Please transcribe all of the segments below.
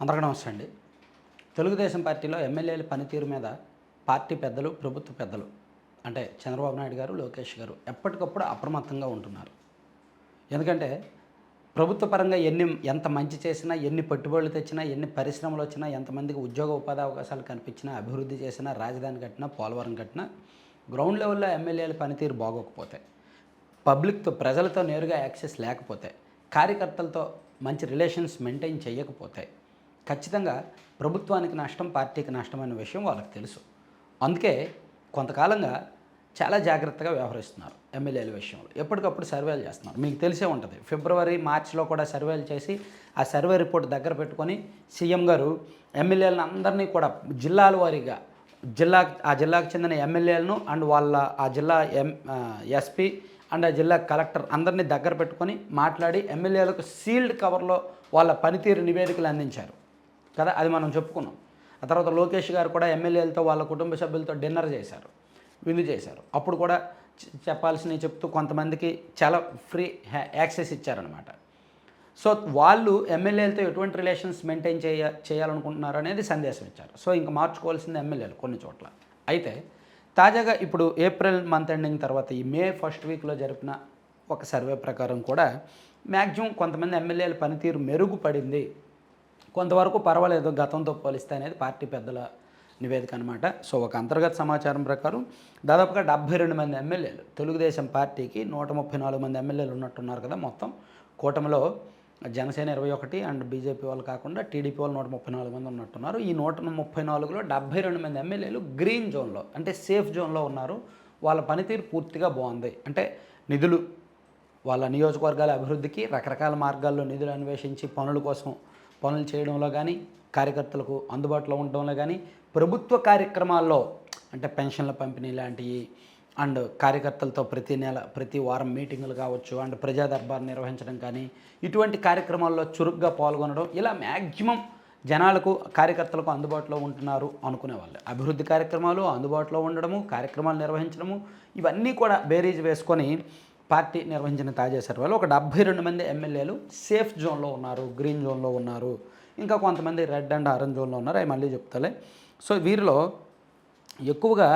అందరికీ నమస్తే అండి. తెలుగుదేశం పార్టీలో ఎమ్మెల్యేల పనితీరు మీద పార్టీ పెద్దలు, ప్రభుత్వ పెద్దలు అంటే చంద్రబాబు నాయుడు గారు, లోకేష్ గారు ఎప్పటికప్పుడు అప్రమత్తంగా ఉంటున్నారు. ఎందుకంటే ప్రభుత్వ పరంగా ఎంత మంచి చేసినా, ఎన్ని పెట్టుబడులు తెచ్చినా, ఎన్ని పరిశ్రమలు వచ్చినా, ఎంతమందికి ఉద్యోగ ఉపాధి అవకాశాలు కల్పించినా, అభివృద్ధి చేసినా, రాజధాని కట్టినా, పోలవరం కట్టినా గ్రౌండ్ లెవెల్లో ఎమ్మెల్యేల పనితీరు బాగోకపోతే, పబ్లిక్తో ప్రజలతో నేరుగా యాక్సెస్ లేకపోతే, కార్యకర్తలతో మంచి రిలేషన్స్ మెయింటైన్ చేయకపోతే ఖచ్చితంగా ప్రభుత్వానికి నష్టం, పార్టీకి నష్టం అనే విషయం వాళ్ళకి తెలుసు. అందుకే కొంతకాలంగా చాలా జాగ్రత్తగా వ్యవహరిస్తున్నారు ఎమ్మెల్యేల విషయంలో. ఎప్పటికప్పుడు సర్వేలు చేస్తున్నారు. మీకు తెలిసే ఉంటుంది, ఫిబ్రవరి, మార్చిలో కూడా సర్వేలు చేసి ఆ సర్వే రిపోర్ట్ దగ్గర పెట్టుకొని సీఎం గారు ఎమ్మెల్యేలను అందరినీ కూడా జిల్లాల వారీగా ఆ జిల్లాకు చెందిన ఎమ్మెల్యేలను అండ్ వాళ్ళ ఆ జిల్లా ఎస్పీ అండ్ ఆ జిల్లా కలెక్టర్ అందరినీ దగ్గర పెట్టుకొని మాట్లాడి ఎమ్మెల్యేలకు సీల్డ్ కవర్లో వాళ్ళ పనితీరు నివేదికలు అందించారు కదా. అది మనం చెప్పుకున్నాం. ఆ తర్వాత లోకేష్ గారు కూడా ఎమ్మెల్యేలతో వాళ్ళ కుటుంబ సభ్యులతో డిన్నర్ చేశారు, విందు చేశారు. అప్పుడు కూడా చెప్పాల్సినవి చెప్తూ కొంతమందికి చాలా ఫ్రీ యాక్సెస్ ఇచ్చారనమాట. సో వాళ్ళు ఎమ్మెల్యేలతో ఎటువంటి రిలేషన్స్ మెయింటైన్ చేయాలనుకుంటున్నారు అనేది సందేశం ఇచ్చారు. సో ఇంకా మార్చుకోవాల్సింది ఎమ్మెల్యేలు కొన్ని చోట్ల. అయితే తాజాగా ఇప్పుడు ఏప్రిల్ మంత్ ఎండింగ్ తర్వాత ఈ మే ఫస్ట్ వీక్లో జరిపిన ఒక సర్వే ప్రకారం కూడా మ్యాక్సిమం కొంతమంది ఎమ్మెల్యేల పనితీరు మెరుగుపడింది, కొంతవరకు పర్వాలేదు గతంతో పోలిస్తే అనేది పార్టీ పెద్దల నివేదిక అనమాట. సో ఒక అంతర్గత సమాచారం ప్రకారం దాదాపుగా 72 మంది ఎమ్మెల్యేలు తెలుగుదేశం పార్టీకి 134 మంది ఎమ్మెల్యేలు ఉన్నట్టున్నారు కదా. మొత్తం కూటమిలో జనసేన 21 అండ్ బీజేపీ వాళ్ళు కాకుండా టీడీపీ వాళ్ళు 134 మంది ఉన్నట్టున్నారు. ఈ 134లో 72 మంది ఎమ్మెల్యేలు గ్రీన్ జోన్లో అంటే సేఫ్ జోన్లో ఉన్నారు. వాళ్ళ పనితీరు పూర్తిగా బాగుంది. అంటే నిధులు వాళ్ళ నియోజకవర్గాల అభివృద్ధికి రకరకాల మార్గాల్లో నిధులు అన్వేషించి పనులు చేయడంలో కానీ, కార్యకర్తలకు అందుబాటులో ఉండడంలో కానీ, ప్రభుత్వ కార్యక్రమాల్లో అంటే పెన్షన్ల పంపిణీ లాంటివి అండ్ కార్యకర్తలతో ప్రతి వారం మీటింగులు కావచ్చు అండ్ ప్రజా దర్బార్ నిర్వహించడం కానీ, ఇటువంటి కార్యక్రమాల్లో చురుగ్గా పాల్గొనడం, ఇలా మ్యాక్సిమం జనాలకు కార్యకర్తలకు అందుబాటులో ఉంటున్నారు అనుకునేవాళ్ళు. అభివృద్ధి కార్యక్రమాలు అందుబాటులో ఉండడము, కార్యక్రమాలు నిర్వహించడము, ఇవన్నీ కూడా బేరీజ్ వేసుకొని పార్టీ నిర్వహించిన తాజా సర్వేలో ఒక 72 మంది ఎమ్మెల్యేలు సేఫ్ జోన్లో ఉన్నారు, గ్రీన్ జోన్లో ఉన్నారు. ఇంకా కొంతమంది రెడ్ అండ్ ఆరెంజ్ జోన్లో ఉన్నారు, అవి మళ్ళీ చెప్తాలే. సో వీరిలో ఎక్కువగా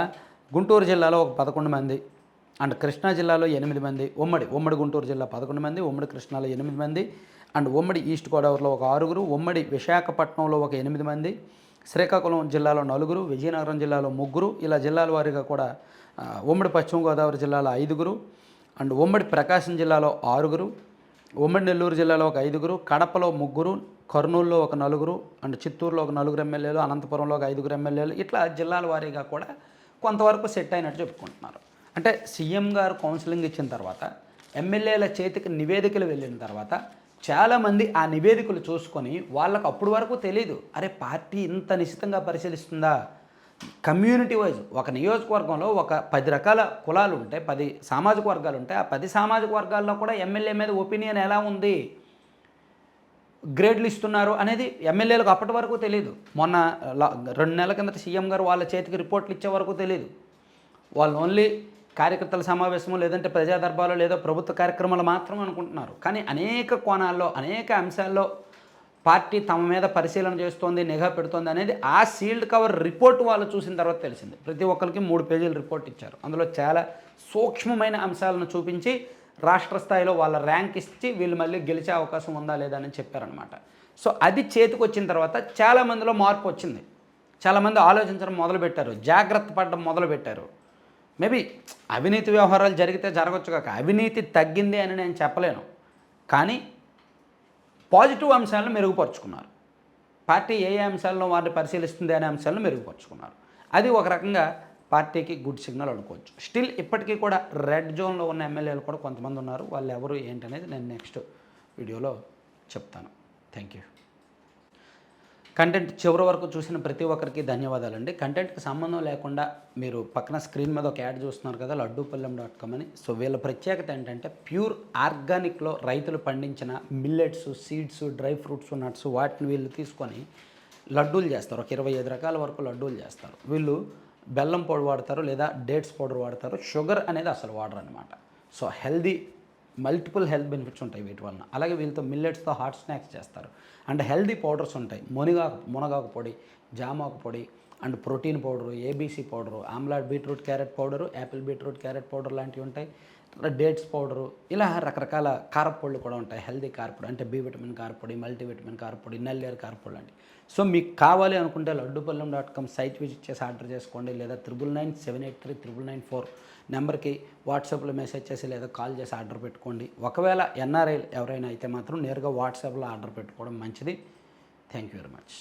గుంటూరు జిల్లాలో ఒక 11 మంది అండ్ కృష్ణా జిల్లాలో 8 మంది, ఉమ్మడి గుంటూరు జిల్లా 11 మంది, ఉమ్మడి కృష్ణాలో 8 మంది అండ్ ఉమ్మడి ఈస్ట్ గోదావరిలో ఒక 6, ఉమ్మడి విశాఖపట్నంలో ఒక 8 మంది, శ్రీకాకుళం జిల్లాలో 4, విజయనగరం జిల్లాలో 3, ఇలా జిల్లాల వారీగా కూడా ఉమ్మడి పశ్చిమ గోదావరి జిల్లాలో 5 అండ్ ఉమ్మడి ప్రకాశం జిల్లాలో 6, ఉమ్మడి నెల్లూరు జిల్లాలో ఒక 5, కడపలో 3, కర్నూలులో ఒక 4 అండ్ చిత్తూరులో ఒక 4 ఎమ్మెల్యేలు, అనంతపురంలో ఒక 5 ఎమ్మెల్యేలు, ఇట్లా జిల్లాల వారీగా కూడా కొంతవరకు సెట్ అయినట్టు చెప్పుకుంటున్నారు. అంటే సీఎం గారు కౌన్సిలింగ్ ఇచ్చిన తర్వాత ఎమ్మెల్యేల చేతికి నివేదికలు వెళ్ళిన తర్వాత చాలామంది ఆ నివేదికలు చూసుకొని వాళ్ళకు అప్పటి వరకు తెలీదు, అరే పార్టీ ఇంత నిశ్చితంగా పరిశీలిస్తుందా. కమ్యూనిటీ వైజ్ ఒక నియోజకవర్గంలో ఒక 10 రకాల కులాలు ఉంటే, 10 సామాజిక వర్గాలు ఉంటే, ఆ 10 సామాజిక వర్గాల్లో కూడా ఎమ్మెల్యే మీద ఒపీనియన్ ఎలా ఉంది, గ్రేడ్లు ఇస్తున్నారు అనేది ఎమ్మెల్యేలకు అప్పటి వరకు తెలియదు. మొన్న 2 నెలల కిందట సీఎం గారు వాళ్ళ చేతికి రిపోర్ట్లు ఇచ్చే వరకు తెలియదు. వాళ్ళు ఓన్లీ కార్యకర్తల సమావేశము లేదంటే ప్రజా దర్బార్లో లేదో ప్రభుత్వ కార్యక్రమాలు మాత్రం అనుకుంటున్నారు. కానీ అనేక కోణాల్లో, అనేక అంశాల్లో పార్టీ తమ మీద పరిశీలన చేస్తోంది, నిఘా పెడుతోంది అనేది ఆ సీల్డ్ కవర్ రిపోర్ట్ వాళ్ళు చూసిన తర్వాత తెలిసింది. ప్రతి ఒక్కరికి 3 పేజీల రిపోర్ట్ ఇచ్చారు. అందులో చాలా సూక్ష్మమైన అంశాలను చూపించి రాష్ట్ర స్థాయిలో వాళ్ళ ర్యాంక్ ఇచ్చి వీళ్ళు మళ్ళీ గెలిచే అవకాశం ఉందా లేదా అని చెప్పారనమాట. సో అది చేతికి వచ్చిన తర్వాత చాలామందిలో మార్పు వచ్చింది. చాలామంది ఆలోచించడం మొదలుపెట్టారు, జాగ్రత్త పడడం మొదలుపెట్టారు. మేబీ అవినీతి వ్యవహారాలు జరిగితే జరగచ్చు కాక అవినీతి తగ్గింది అని నేను చెప్పలేను, కానీ పాజిటివ్ అంశాలను మెరుగుపరుచుకున్నారు. పార్టీ ఏ అంశాలను వారిని పరిశీలిస్తుంది అనే అంశాలను మెరుగుపరుచుకున్నారు. అది ఒక రకంగా పార్టీకి గుడ్ సిగ్నల్ అనుకోవచ్చు. స్టిల్ ఇప్పటికీ కూడా రెడ్ జోన్లో ఉన్న ఎమ్మెల్యేలు కూడా కొంతమంది ఉన్నారు. వాళ్ళు ఎవరు ఏంటనేది నేను నెక్స్ట్ వీడియోలో చెప్తాను. Thank you. కంటెంట్ చివరి వరకు చూసిన ప్రతి ఒక్కరికి ధన్యవాదాలండి. కంటెంట్కి సంబంధం లేకుండా మీరు పక్కన స్క్రీన్ మీద ఒక యాడ్ చూస్తున్నారు కదా, లడ్డూపల్లెం.com అని. సో వీళ్ళ ప్రత్యేకత ఏంటంటే ప్యూర్ ఆర్గానిక్లో రైతులు పండించిన millets, seeds, dry fruits, nuts వాటిని వీళ్ళు తీసుకొని లడ్డూలు చేస్తారు. ఒక 25 రకాల వరకు లడ్డూలు చేస్తారు. వీళ్ళు బెల్లం పౌడర్ వాడతారు లేదా డేట్స్ పౌడర్ వాడతారు. షుగర్ అనేది అసలు వాడరు అనమాట. So healthy multiple health benefits ఉంటాయి వీటి వలన. అలాగే వీళ్ళతో మిల్లెట్స్తో హాట్ స్నాక్స్ చేస్తారు. అండ్ హెల్దీ పౌడర్స్ ఉంటాయి. మునగాకు పొడి, జామాకు పొడి, and protein powder, ABC powder, Amla beetroot carrot powder, Apple beetroot carrot powder లాంటివి ఉంటాయి. డేట్స్ పౌడరు, ఇలా రకరకాల కారపొడులు కూడా ఉంటాయి. హెల్దీ కారపొడి అంటే బి విటమిన్ కారపొడి, మల్టీవిటమిన్ కారపొడి, నల్లేరు కారపొడి లాంటివి. సో మీకు కావాలి అనుకుంటే లడ్డూపల్లెం.com సైట్ విజిట్ చేసి ఆర్డర్ చేసుకోండి, లేదా 9997839994 నెంబర్కి వాట్సాప్లో మెసేజ్ చేసి లేదా కాల్ చేసి ఆర్డర్ పెట్టుకోండి. ఒకవేళ ఎన్ఆర్ఐ ఎవరైనా అయితే మాత్రం నేరుగా వాట్సాప్లో ఆర్డర్ పెట్టుకోవడం మంచిది. Thank you very much.